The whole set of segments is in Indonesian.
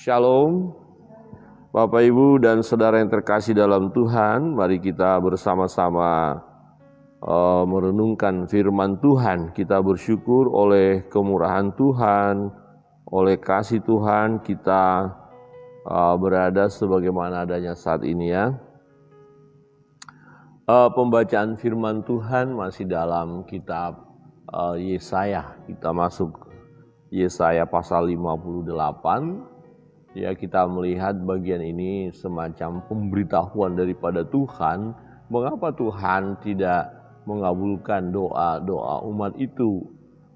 Shalom, Bapak Ibu dan Saudara yang terkasih dalam Tuhan. Mari kita bersama-sama merenungkan firman Tuhan. Kita bersyukur oleh kemurahan Tuhan, oleh kasih Tuhan kita berada sebagaimana adanya saat ini ya. Pembacaan firman Tuhan masih dalam kitab Yesaya. Kita masuk Yesaya pasal 58. Ya, kita melihat bagian ini semacam pemberitahuan daripada Tuhan. Mengapa Tuhan tidak mengabulkan doa-doa umat itu?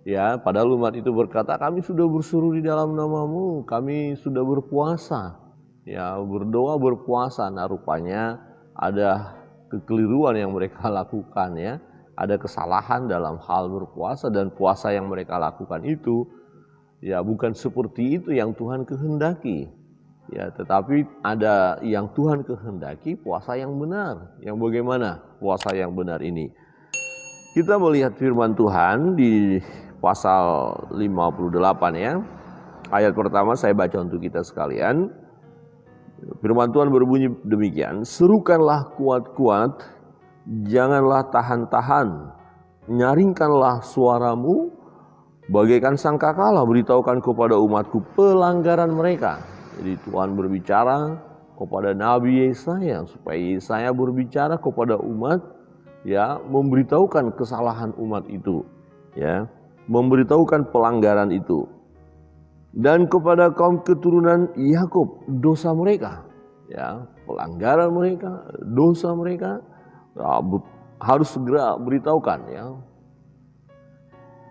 Ya, padahal umat itu berkata, kami sudah berseru di dalam nama-Mu, kami sudah berpuasa. Ya, berdoa berpuasa. Nah, rupanya ada kekeliruan yang mereka lakukan ya. Ada kesalahan dalam hal berpuasa, dan puasa yang mereka lakukan itu ya bukan seperti itu yang Tuhan kehendaki. Ya, tetapi ada yang Tuhan kehendaki, puasa yang benar. Yang bagaimana puasa yang benar ini? Kita melihat firman Tuhan di pasal 58 ya. Ayat pertama saya baca untuk kita sekalian. Firman Tuhan berbunyi demikian, serukanlah kuat-kuat, janganlah tahan-tahan, nyaringkanlah suaramu, bagaikan sangkakala, beritahukan kepada umatku pelanggaran mereka. Jadi Tuhan berbicara kepada Nabi Yesaya supaya Yesaya berbicara kepada umat ya, memberitahukan kesalahan umat itu ya, memberitahukan pelanggaran itu. Dan kepada kaum keturunan Yakub dosa mereka ya, pelanggaran mereka, dosa mereka ya, harus segera beritahukan ya.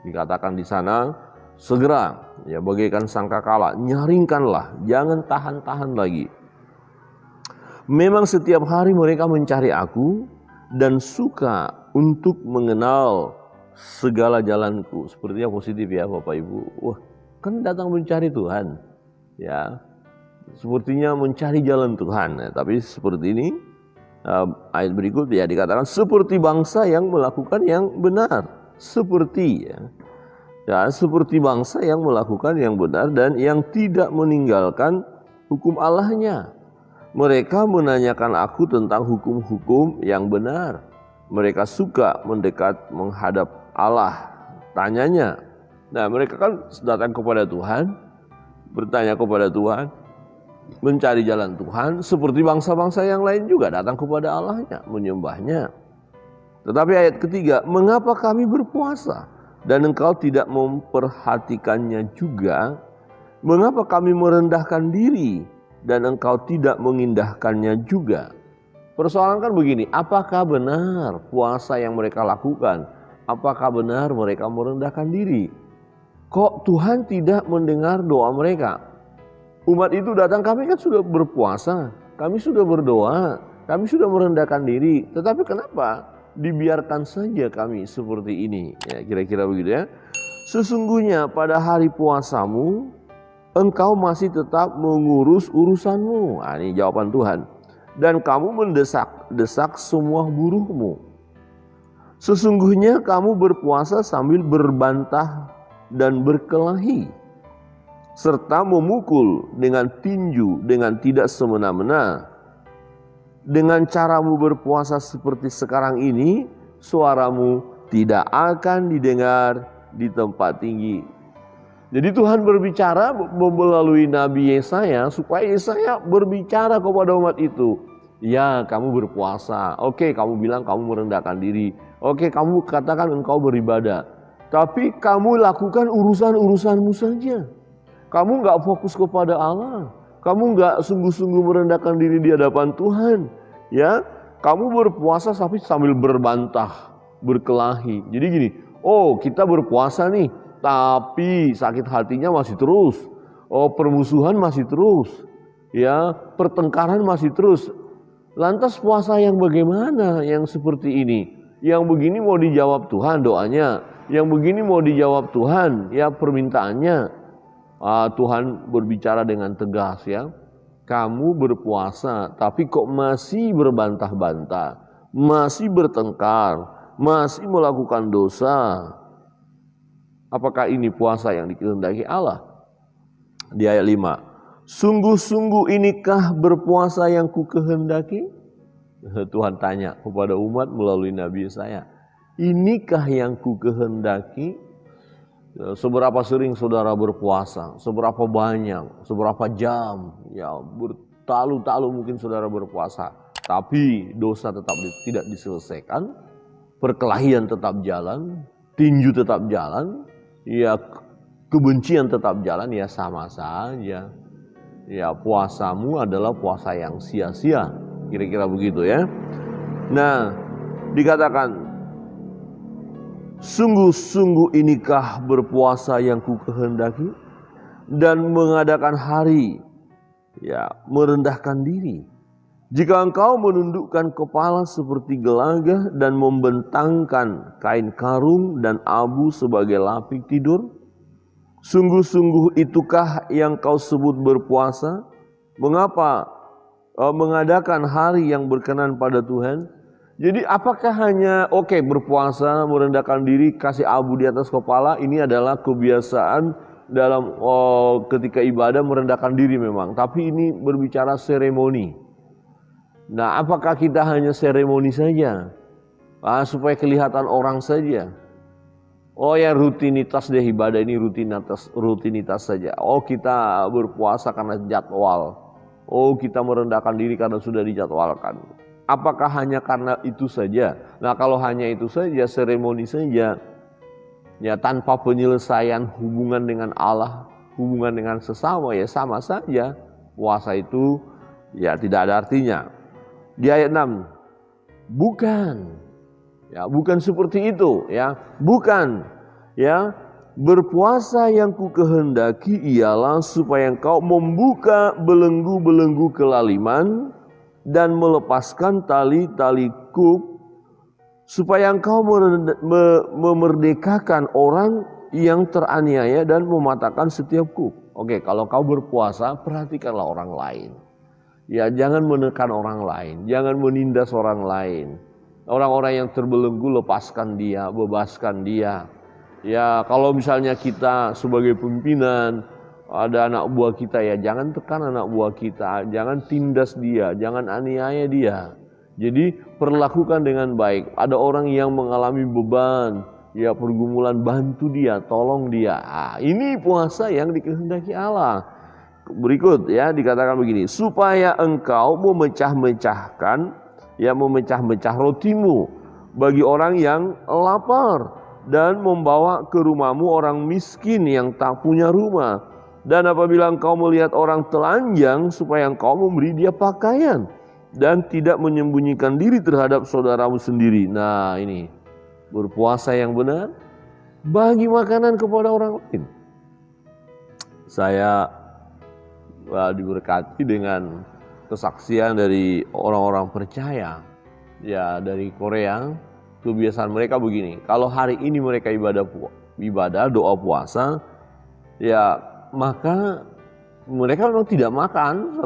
Dikatakan di sana, segera ya bagaikan sangkakala, nyaringkanlah, jangan tahan-tahan lagi. Memang setiap hari mereka mencari aku dan suka untuk mengenal segala jalanku. Sepertinya positif ya Bapak Ibu. Wah, kan datang mencari Tuhan. Ya, sepertinya mencari jalan Tuhan. Tapi seperti ini, ayat berikut ya dikatakan seperti bangsa yang melakukan yang benar. Seperti seperti bangsa yang melakukan yang benar dan yang tidak meninggalkan hukum Allahnya. Mereka menanyakan aku tentang hukum-hukum yang benar. Mereka suka mendekat menghadap Allah. Tanyanya. Nah, mereka kan datang kepada Tuhan, bertanya kepada Tuhan, mencari jalan Tuhan, seperti bangsa-bangsa yang lain juga datang kepada Allahnya, menyembahnya. Tetapi ayat ketiga, mengapa kami berpuasa dan engkau tidak memperhatikannya juga? Mengapa kami merendahkan diri dan engkau tidak mengindahkannya juga? Persoalan kan begini, apakah benar puasa yang mereka lakukan? Apakah benar mereka merendahkan diri? Kok Tuhan tidak mendengar doa mereka? Umat itu datang, kami kan sudah berpuasa, kami sudah berdoa, kami sudah merendahkan diri. Tetapi kenapa dibiarkan saja kami seperti ini? Ya, kira-kira begitu ya. Sesungguhnya pada hari puasamu engkau masih tetap mengurus urusanmu. Nah, ini jawaban Tuhan. Dan kamu mendesak-desak semua buruhmu. Sesungguhnya kamu berpuasa sambil berbantah dan berkelahi, serta memukul dengan tinju dengan tidak semena-mena. Dengan caramu berpuasa seperti sekarang ini, suaramu tidak akan didengar di tempat tinggi. Jadi Tuhan berbicara melalui Nabi Yesaya supaya Yesaya berbicara kepada umat itu. Ya, kamu berpuasa. Oke, kamu bilang kamu merendahkan diri. Oke, kamu katakan engkau beribadah. Tapi kamu lakukan urusan-urusanmu saja. Kamu gak fokus kepada Allah. Kamu gak sungguh-sungguh merendahkan diri di hadapan Tuhan. Ya, kamu berpuasa tapi sambil berbantah, berkelahi. Jadi gini, oh kita berpuasa nih, tapi sakit hatinya masih terus. Oh, permusuhan masih terus. Ya, pertengkaran masih terus. Lantas puasa yang bagaimana yang seperti ini? Yang begini mau dijawab Tuhan doanya. Yang begini mau dijawab Tuhan ya permintaannya. Tuhan berbicara dengan tegas ya. Kamu berpuasa tapi kok masih berbantah-bantah, masih bertengkar, masih melakukan dosa. Apakah ini puasa yang dikehendaki Allah? Di ayat 5, Sungguh-sungguh inikah berpuasa yang ku kehendaki? Tuhan tanya kepada umat melalui Nabi saya. Inikah yang ku kehendaki? Seberapa sering saudara berpuasa? Seberapa banyak? Seberapa jam? Ya, bertalu-talu mungkin saudara berpuasa. Tapi dosa tetap tidak diselesaikan. Perkelahian tetap jalan. Tinju tetap jalan. Ya, kebencian tetap jalan. Ya, sama saja. Ya, puasamu adalah puasa yang sia-sia. Kira-kira begitu ya. Nah, dikatakan, sungguh-sungguh inikah berpuasa yang ku kehendaki, dan mengadakan hari, ya, merendahkan diri. Jika engkau menundukkan kepala seperti gelagah dan membentangkan kain karung dan abu sebagai lapik tidur, sungguh-sungguh itukah yang kau sebut berpuasa? Mengapa mengadakan hari yang berkenan pada Tuhan? Jadi apakah hanya berpuasa, merendahkan diri, kasih abu di atas kepala, ini adalah kebiasaan dalam ketika ibadah merendahkan diri memang. Tapi ini berbicara seremoni. Nah, apakah kita hanya seremoni saja? Supaya kelihatan orang saja. Oh ya, rutinitas deh, ibadah ini rutinitas saja. Oh, kita berpuasa karena jadwal. Oh, kita merendahkan diri karena sudah dijadwalkan. Apakah hanya karena itu saja? Nah, kalau hanya itu saja, seremoni saja, ya tanpa penyelesaian hubungan dengan Allah, hubungan dengan sesama, ya sama saja. Puasa itu ya tidak ada artinya. Di ayat 6, bukan. Ya, bukan seperti itu, ya. Bukan, ya. Berpuasa yang ku kehendaki ialah supaya engkau membuka belenggu-belenggu kelaliman dan melepaskan tali-tali kuk, supaya engkau memerdekakan orang yang teraniaya dan mematahkan setiap kuk. Oke, kalau kau berpuasa, perhatikanlah orang lain. Ya, jangan menekan orang lain, jangan menindas orang lain. Orang-orang yang terbelenggu, lepaskan dia, bebaskan dia. Ya, kalau misalnya kita sebagai pimpinan, ada anak buah kita, ya jangan tekan anak buah kita, jangan tindas dia, jangan aniaya dia. Jadi perlakukan dengan baik. Ada orang yang mengalami beban, ya pergumulan, bantu dia, tolong dia. Ini puasa yang dikehendaki Allah. Berikut ya, dikatakan begini, supaya engkau memecah-mecah rotimu bagi orang yang lapar, dan membawa ke rumahmu orang miskin yang tak punya rumah. Dan apabila engkau melihat orang telanjang, supaya engkau memberi dia pakaian, dan tidak menyembunyikan diri terhadap saudaramu sendiri. Nah, ini berpuasa yang benar, bagi makanan kepada orang lain. Saya diberkati dengan kesaksian dari orang-orang percaya, ya dari Korea. Kebiasaan mereka begini, kalau hari ini mereka ibadah doa puasa, ya maka mereka memang tidak makan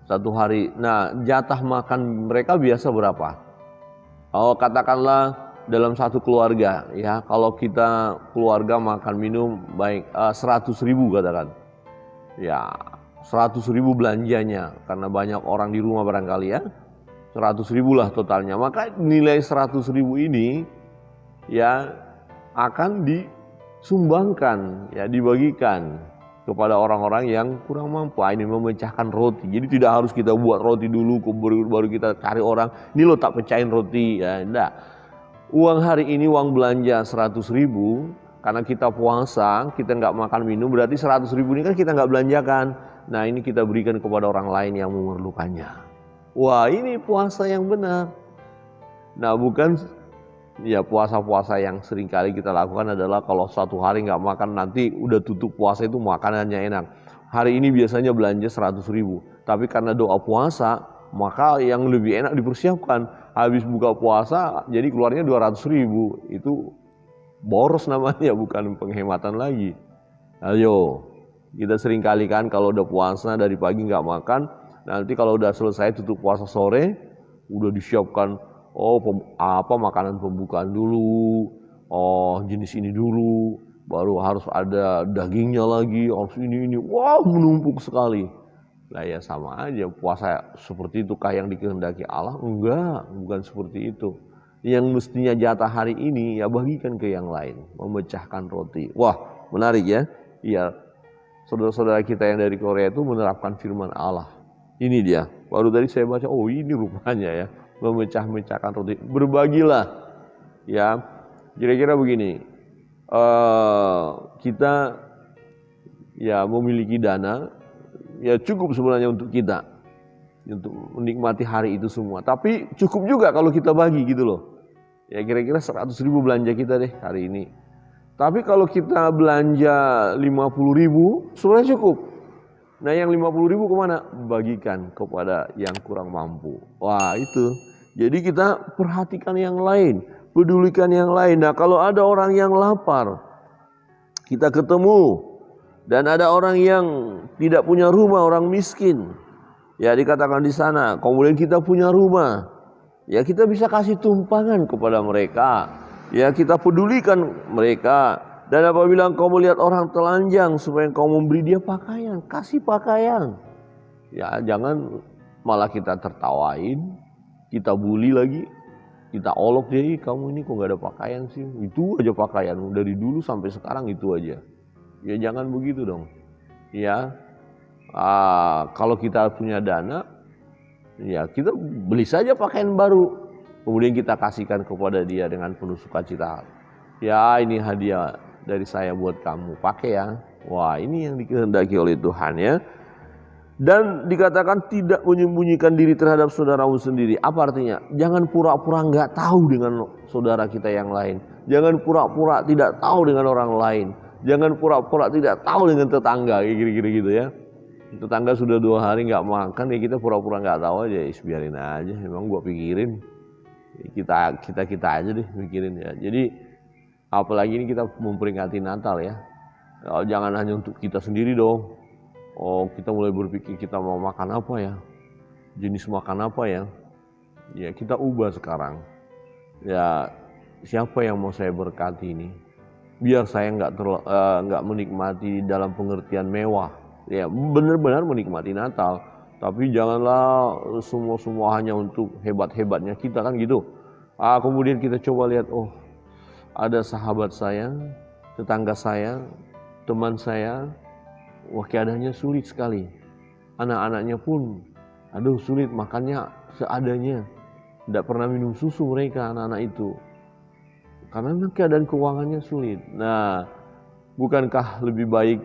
satu hari. Nah, jatah makan mereka biasa berapa? Oh, katakanlah dalam satu keluarga, ya kalau kita keluarga makan minum baik 100.000 katakan, ya 100.000 belanjanya karena banyak orang di rumah barangkali, ya 100.000 lah totalnya. Maka nilai 100.000 ini ya akan disumbangkan, ya dibagikan kepada orang-orang yang kurang mampu. Ini memecahkan roti. Jadi tidak harus kita buat roti dulu baru kita cari orang, ini lo tak pecahin roti, ya enggak. Uang hari ini, uang belanja 100.000, karena kita puasa, kita nggak makan minum, berarti 100.000 ini kan kita nggak belanjakan. Nah, ini kita berikan kepada orang lain yang memerlukannya. Wah, ini puasa yang benar. Nah, bukan ya puasa-puasa yang sering kali kita lakukan adalah kalau satu hari nggak makan, nanti udah tutup puasa itu makanannya enak. Hari ini biasanya belanja 100.000, tapi karena doa puasa, maka yang lebih enak dipersiapkan. Habis buka puasa, jadi keluarnya 200.000. Itu boros namanya, bukan penghematan lagi. Ayo, kita sering kali kan kalau udah puasa dari pagi nggak makan, nanti kalau udah selesai tutup puasa sore, udah disiapkan makanan pembukaan dulu, jenis ini dulu, baru harus ada dagingnya lagi, harus ini, wah menumpuk sekali. Nah ya sama aja, puasa seperti itukah yang dikehendaki Allah? Enggak, bukan seperti itu. Yang mestinya jatah hari ini ya bagikan ke yang lain, memecahkan roti. Wah menarik ya, iya. Saudara-saudara kita yang dari Korea itu menerapkan firman Allah. Ini dia, baru tadi saya baca, oh ini rupanya ya, memecah-mecahkan roti. Berbagilah, ya. Kira-kira begini, kita ya memiliki dana, ya cukup sebenarnya untuk kita, untuk menikmati hari itu semua. Tapi cukup juga kalau kita bagi gitu loh. Ya kira-kira 100.000 belanja kita deh hari ini. Tapi kalau kita belanja 50.000 sebenarnya cukup. Nah yang 50.000 kemana? Bagikan kepada yang kurang mampu. Wah itu. Jadi kita perhatikan yang lain, pedulikan yang lain. Nah kalau ada orang yang lapar, kita ketemu. Dan ada orang yang tidak punya rumah, orang miskin. Ya dikatakan di sana, kemudian kita punya rumah. Ya kita bisa kasih tumpangan kepada mereka. Ya kita pedulikan mereka. Dan apabila engkau melihat orang telanjang supaya engkau memberi dia pakaian, kasih pakaian. Ya jangan malah kita tertawain, kita bully lagi, kita olok dia, kamu ini kok gak ada pakaian sih. Itu aja pakaian dari dulu sampai sekarang itu aja. Ya jangan begitu dong. Ya kalau kita punya dana, ya kita beli saja pakaian baru. Kemudian kita kasihkan kepada dia dengan penuh sukacita. Ya ini hadiah dari saya buat kamu, pakai ya. Wah ini yang dikehendaki oleh Tuhan ya. Dan dikatakan tidak menyembunyikan diri terhadap saudaramu sendiri. Apa artinya? Jangan pura-pura gak tahu dengan saudara kita yang lain. Jangan pura-pura tidak tahu dengan orang lain. Jangan pura-pura tidak tahu dengan tetangga, kira-kira gitu ya. Tetangga sudah 2 hari gak makan, ya kita pura-pura gak tahu aja. Biarin aja, emang gua pikirin. Kita aja deh mikirin ya. Jadi apalagi ini kita memperingati Natal ya. Jangan hanya untuk kita sendiri dong. Oh kita mulai berpikir kita mau makan apa ya, jenis makan apa ya. Ya kita ubah sekarang. Ya siapa yang mau saya berkati ini? Biar saya nggak menikmati dalam pengertian mewah. Ya benar-benar menikmati Natal. Tapi janganlah semua hanya untuk hebat-hebatnya kita kan gitu. Kemudian kita coba lihat, oh ada sahabat saya, tetangga saya, teman saya, wah keadaannya sulit sekali. Anak-anaknya pun, aduh sulit makannya seadanya. Tidak pernah minum susu mereka anak-anak itu. Karena keadaan keuangannya sulit. Nah, bukankah lebih baik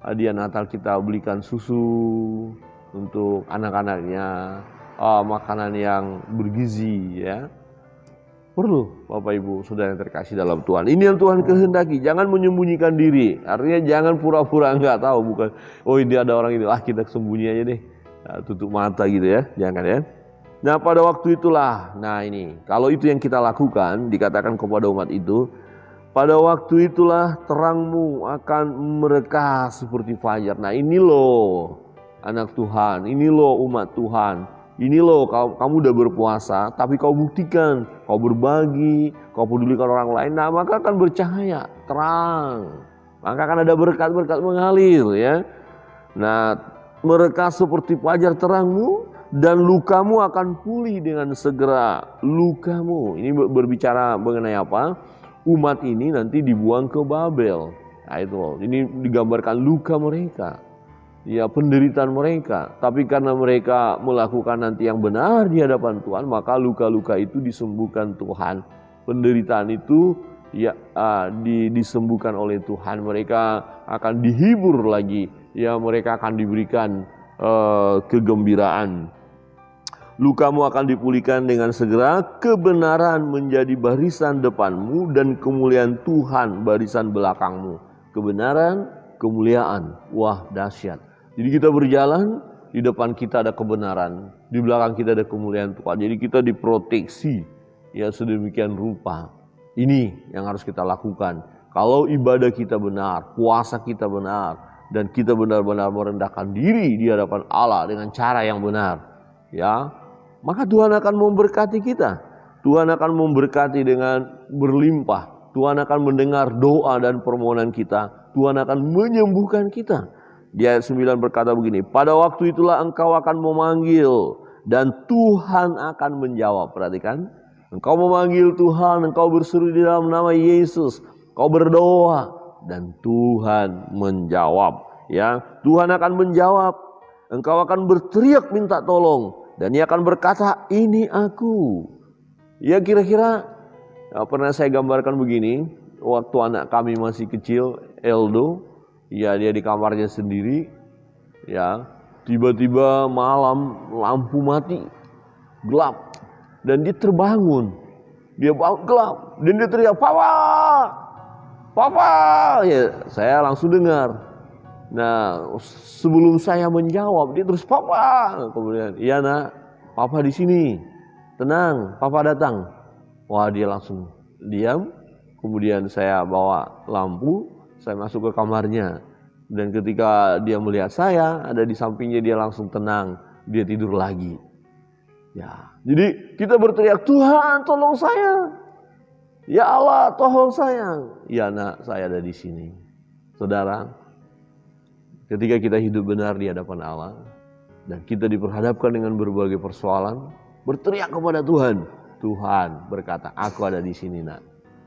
hadiah Natal kita belikan susu untuk anak-anaknya, makanan yang bergizi ya. Perlu Bapak Ibu Saudara yang terkasih dalam Tuhan. Ini yang Tuhan kehendaki. Jangan menyembunyikan diri. Artinya jangan pura-pura enggak tahu. Bukan, oh ini ada orang ini, kita sembunyi aja deh. Tutup mata gitu ya. Jangan ya. Nah pada waktu itulah, nah ini. Kalau itu yang kita lakukan, dikatakan kepada umat itu. Pada waktu itulah terangmu akan mereka seperti fajar. Nah ini loh anak Tuhan. Ini loh umat Tuhan. Ini loh kamu udah berpuasa, tapi kau buktikan, kau berbagi, kau pedulikan orang lain, nah maka akan bercahaya, terang. Maka akan ada berkat-berkat mengalir ya. Nah mereka seperti fajar terangmu dan lukamu akan pulih dengan segera. Lukamu, ini berbicara mengenai apa? Umat ini nanti dibuang ke Babel. Nah itu loh, ini digambarkan luka mereka. Ya penderitaan mereka, tapi karena mereka melakukan nanti yang benar di hadapan Tuhan, maka luka-luka itu disembuhkan Tuhan. Penderitaan itu ya disembuhkan oleh Tuhan. Mereka akan dihibur lagi, ya mereka akan diberikan kegembiraan. Lukamu akan dipulihkan dengan segera, kebenaran menjadi barisan depanmu dan kemuliaan Tuhan barisan belakangmu. Kebenaran, kemuliaan, wah dahsyat. Jadi kita berjalan, di depan kita ada kebenaran, di belakang kita ada kemuliaan Tuhan. Jadi kita diproteksi ya sedemikian rupa. Ini yang harus kita lakukan. Kalau ibadah kita benar, puasa kita benar, dan kita benar-benar merendahkan diri di hadapan Allah dengan cara yang benar, ya, maka Tuhan akan memberkati kita. Tuhan akan memberkati dengan berlimpah. Tuhan akan mendengar doa dan permohonan kita. Tuhan akan menyembuhkan kita. Di ayat 9 berkata begini, pada waktu itulah engkau akan memanggil dan Tuhan akan menjawab. Perhatikan, engkau memanggil Tuhan, engkau berseru di dalam nama Yesus, engkau berdoa dan Tuhan menjawab. Ya, Tuhan akan menjawab. Engkau akan berteriak minta tolong dan Ia akan berkata, ini aku. Ya, kira-kira pernah saya gambarkan begini, waktu anak kami masih kecil, Eldo, ya dia di kamarnya sendiri, ya tiba-tiba malam lampu mati, gelap, dan dia terbangun, dia bangun gelap, dan dia teriak, papa, papa, ya saya langsung dengar. Nah sebelum saya menjawab, dia terus papa, kemudian iya nak, papa di sini, tenang, papa datang. Wah dia langsung diam, kemudian saya bawa lampu, saya masuk ke kamarnya. Dan ketika dia melihat saya ada di sampingnya, dia langsung tenang, dia tidur lagi. Ya, jadi kita berteriak, Tuhan tolong saya. Ya Allah tolong saya. Ya nak, saya ada di sini. Saudara, ketika kita hidup benar di hadapan Allah dan kita diperhadapkan dengan berbagai persoalan, berteriak kepada Tuhan. Tuhan berkata, aku ada di sini nak.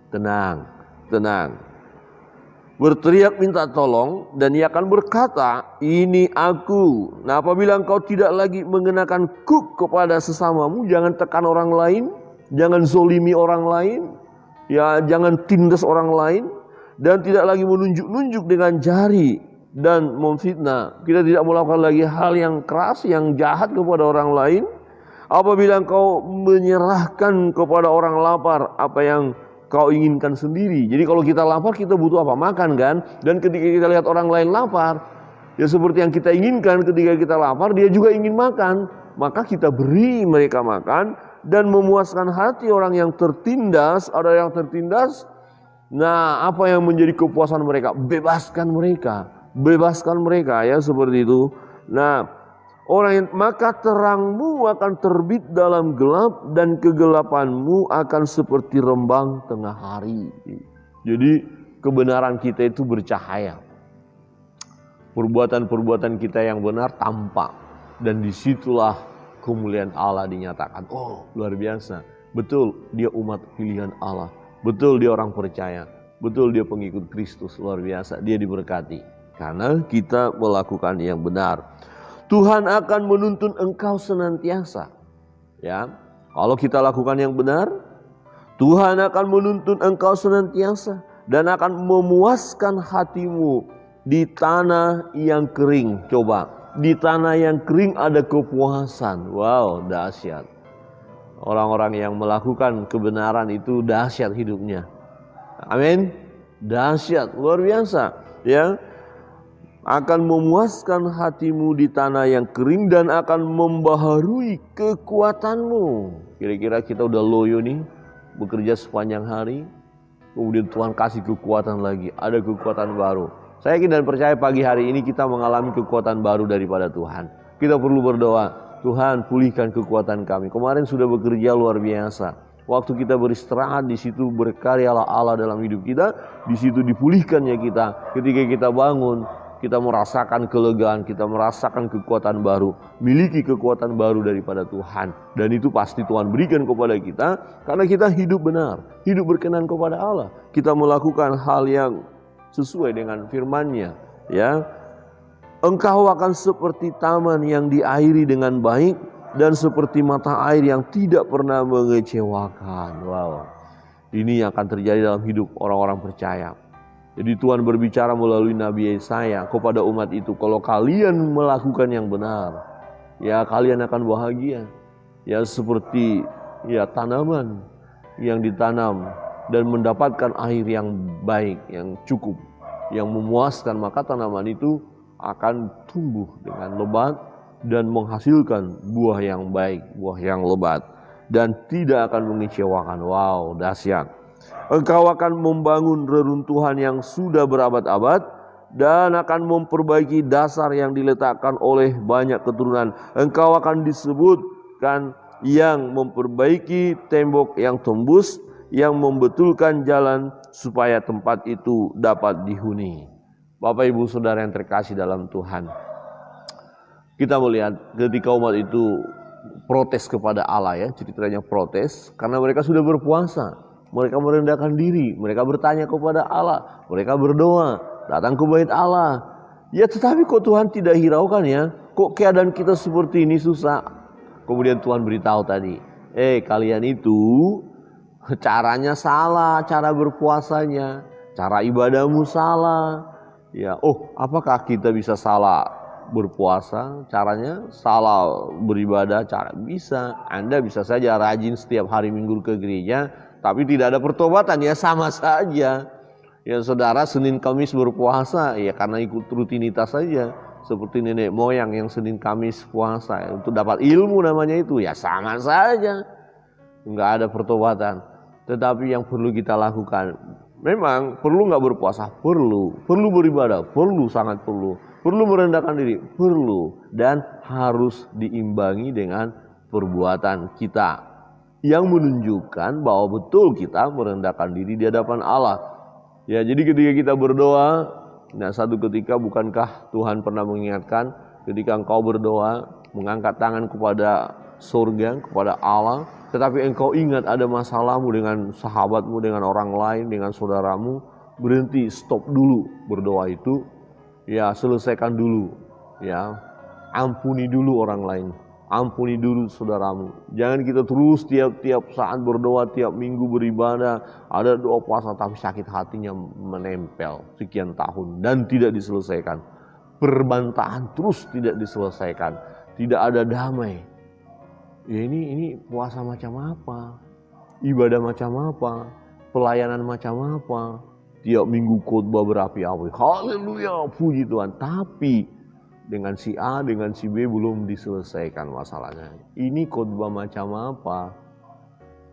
Tenang, tenang. Berteriak minta tolong dan Ia akan berkata, ini aku. Nah apabila engkau tidak lagi mengenakan kuk kepada sesamamu, jangan tekan orang lain, jangan zolimi orang lain, ya jangan tindas orang lain, dan tidak lagi menunjuk-nunjuk dengan jari dan memfitnah. Kita tidak melakukan lagi hal yang keras, yang jahat kepada orang lain. Apabila engkau menyerahkan kepada orang lapar apa yang kau inginkan sendiri. Jadi kalau kita lapar, kita butuh apa? Makan kan? Dan ketika kita lihat orang lain lapar, ya seperti yang kita inginkan ketika kita lapar, dia juga ingin makan. Maka kita beri mereka makan dan memuaskan hati orang yang tertindas. Ada yang tertindas, nah apa yang menjadi kepuasan mereka? Bebaskan mereka. Bebaskan mereka, ya seperti itu. Nah maka terangmu akan terbit dalam gelap dan kegelapanmu akan seperti rembang tengah hari. Jadi kebenaran kita itu bercahaya. Perbuatan-perbuatan kita yang benar tampak. Dan disitulah kemuliaan Allah dinyatakan. Oh luar biasa. Betul dia umat pilihan Allah. Betul dia orang percaya. Betul dia pengikut Kristus. Luar biasa. Dia diberkati. Karena kita melakukan yang benar. Tuhan akan menuntun engkau senantiasa. Ya, kalau kita lakukan yang benar, Tuhan akan menuntun engkau senantiasa dan akan memuaskan hatimu di tanah yang kering. Coba, di tanah yang kering ada kepuasan. Wow, dahsyat. Orang-orang yang melakukan kebenaran itu dahsyat hidupnya. Amin. Dahsyat, luar biasa. Ya. Akan memuaskan hatimu di tanah yang kering dan akan membaharui kekuatanmu. Kira-kira kita udah loyo nih, bekerja sepanjang hari, kemudian Tuhan kasih kekuatan lagi, ada kekuatan baru. Saya yakin dan percaya pagi hari ini kita mengalami kekuatan baru daripada Tuhan. Kita perlu berdoa, Tuhan pulihkan kekuatan kami. Kemarin sudah bekerja luar biasa. Waktu kita beristirahat, di situ berkaryalah Allah dalam hidup kita, di situ dipulihkannya kita. Ketika kita bangun, kita merasakan kelegaan, kita merasakan kekuatan baru, miliki kekuatan baru daripada Tuhan. Dan itu pasti Tuhan berikan kepada kita karena kita hidup benar, hidup berkenan kepada Allah. Kita melakukan hal yang sesuai dengan firman-Nya, ya. Engkau akan seperti taman yang diairi dengan baik dan seperti mata air yang tidak pernah mengecewakan. Wow. Ini yang akan terjadi dalam hidup orang-orang percaya. Jadi Tuhan berbicara melalui Nabi Yesaya kepada umat itu, kalau kalian melakukan yang benar, ya kalian akan bahagia. Ya seperti ya tanaman yang ditanam dan mendapatkan air yang baik, yang cukup, yang memuaskan, maka tanaman itu akan tumbuh dengan lebat dan menghasilkan buah yang baik, buah yang lebat dan tidak akan mengecewakan. Wow, dahsyat. Engkau akan membangun reruntuhan yang sudah berabad-abad dan akan memperbaiki dasar yang diletakkan oleh banyak keturunan. Engkau akan disebutkan yang memperbaiki tembok yang tembus, yang membetulkan jalan supaya tempat itu dapat dihuni. Bapak Ibu Saudara yang terkasih dalam Tuhan, kita melihat ketika umat itu protes kepada Allah, ya, ceritanya protes karena mereka sudah berpuasa, mereka merendahkan diri, mereka bertanya kepada Allah, mereka berdoa, datang ke bait Allah. Ya, tetapi kok Tuhan tidak hiraukan, ya? Kok keadaan kita seperti ini susah? Kemudian Tuhan beritahu tadi, kalian itu caranya salah, cara berpuasanya, cara ibadahmu salah. Ya, apakah kita bisa salah berpuasa? Caranya salah beribadah, cara bisa. Anda bisa saja rajin setiap hari Minggu ke gereja, tapi tidak ada pertobatan, ya sama saja. Ya saudara, Senin Kamis berpuasa, ya karena ikut rutinitas saja. Seperti nenek moyang yang Senin Kamis puasa, untuk dapat ilmu namanya itu, ya sama saja. Enggak ada pertobatan. Tetapi yang perlu kita lakukan, memang perlu nggak berpuasa? Perlu beribadah, sangat perlu merendahkan diri, perlu, dan harus diimbangi dengan perbuatan kita yang menunjukkan bahwa betul kita merendahkan diri di hadapan Allah. Ya, jadi ketika kita berdoa, nah satu ketika bukankah Tuhan pernah mengingatkan ketika engkau berdoa, mengangkat tangan kepada surga, kepada Allah, tetapi engkau ingat ada masalahmu dengan sahabatmu, dengan orang lain, dengan saudaramu, berhenti, stop dulu berdoa itu, ya selesaikan dulu, ya ampuni dulu orang lain, ampuni dulu saudaramu. Jangan kita terus tiap saat berdoa, tiap minggu beribadah, ada doa puasa tapi sakit hatinya menempel sekian tahun dan tidak diselesaikan. Perbantahan terus tidak diselesaikan, tidak ada damai. Ya ini puasa macam apa? Ibadah macam apa? Pelayanan macam apa? Tiap minggu khotbah berapi-api. Haleluya, puji Tuhan. Tapi dengan si A, dengan si B belum diselesaikan masalahnya. Ini khotbah macam apa?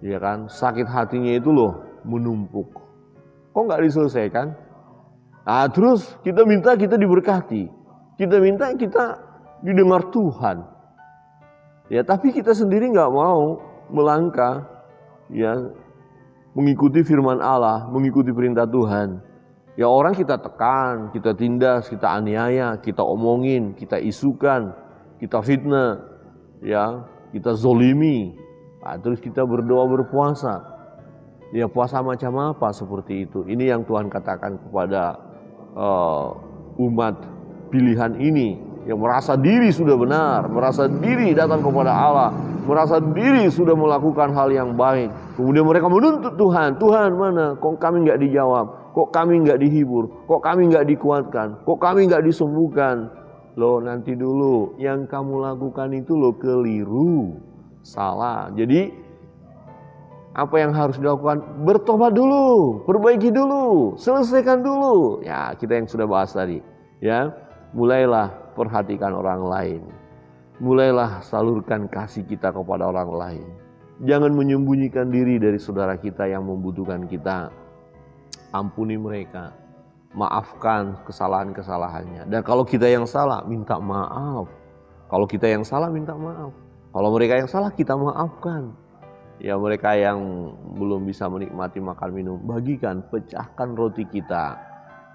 Ya kan, sakit hatinya itu loh menumpuk. Kok nggak diselesaikan? Nah, terus kita minta kita diberkati. Kita minta kita didengar Tuhan. Ya, tapi kita sendiri nggak mau melangkah, ya, mengikuti firman Allah, mengikuti perintah Tuhan. Ya, orang kita tekan, kita tindas, kita aniaya, kita omongin, kita isukan, kita fitnah, ya, kita zolimi. Nah, terus kita berdoa berpuasa. Ya, puasa macam apa seperti itu? Ini yang Tuhan katakan kepada umat pilihan ini, yang merasa diri sudah benar, merasa diri datang kepada Allah, merasa diri sudah melakukan hal yang baik. Kemudian mereka menuntut Tuhan, Tuhan mana? Kok kami nggak dijawab? Kok kami nggak dihibur? Kok kami nggak dikuatkan? Kok kami nggak disembuhkan? Loh, nanti dulu, yang kamu lakukan itu loh keliru, salah. Jadi apa yang harus dilakukan? Bertobat dulu, perbaiki dulu, selesaikan dulu. Ya, kita yang sudah bahas tadi, ya. Mulailah perhatikan orang lain. Mulailah salurkan kasih kita kepada orang lain. Jangan menyembunyikan diri dari saudara kita yang membutuhkan kita. Ampuni mereka. Maafkan kesalahan-kesalahannya. Dan kalau kita yang salah, minta maaf. Kalau kita yang salah, minta maaf. Kalau mereka yang salah, kita maafkan. Ya, mereka yang belum bisa menikmati makan minum, bagikan, pecahkan roti kita.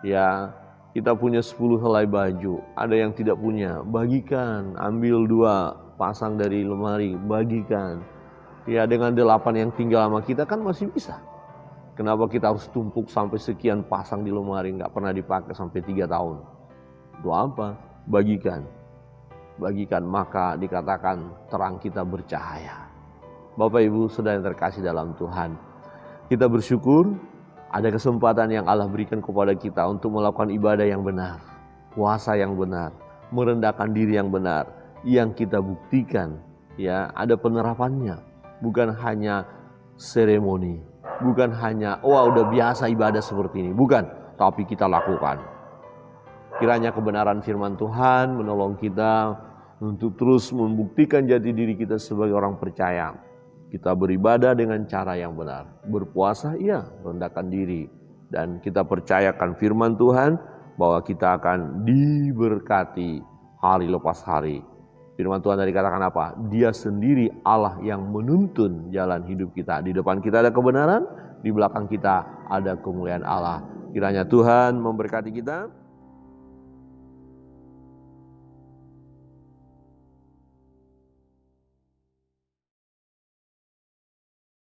Ya, kita punya 10 helai baju, ada yang tidak punya, bagikan. Ambil 2 pasang dari lemari, bagikan. Ya, dengan 8 yang tinggal sama kita kan masih bisa. Kenapa kita harus tumpuk sampai sekian pasang di lemari, gak pernah dipakai sampai 3 tahun? Itu apa? Bagikan. Bagikan, maka dikatakan terang kita bercahaya. Bapak Ibu Saudara yang terkasih dalam Tuhan, kita bersyukur ada kesempatan yang Allah berikan kepada kita untuk melakukan ibadah yang benar, puasa yang benar, merendahkan diri yang benar, yang kita buktikan, ya, ada penerapannya, bukan hanya seremoni, bukan hanya udah biasa ibadah seperti ini, bukan, tapi kita lakukan. Kiranya kebenaran firman Tuhan menolong kita untuk terus membuktikan jati diri kita sebagai orang percaya. Kita beribadah dengan cara yang benar. Berpuasa, iya, rendahkan diri. Dan kita percayakan firman Tuhan bahwa kita akan diberkati hari lepas hari. Firman Tuhan tadi katakan apa? Dia sendiri Allah yang menuntun jalan hidup kita. Di depan kita ada kebenaran, di belakang kita ada kemuliaan Allah. Kiranya Tuhan memberkati kita.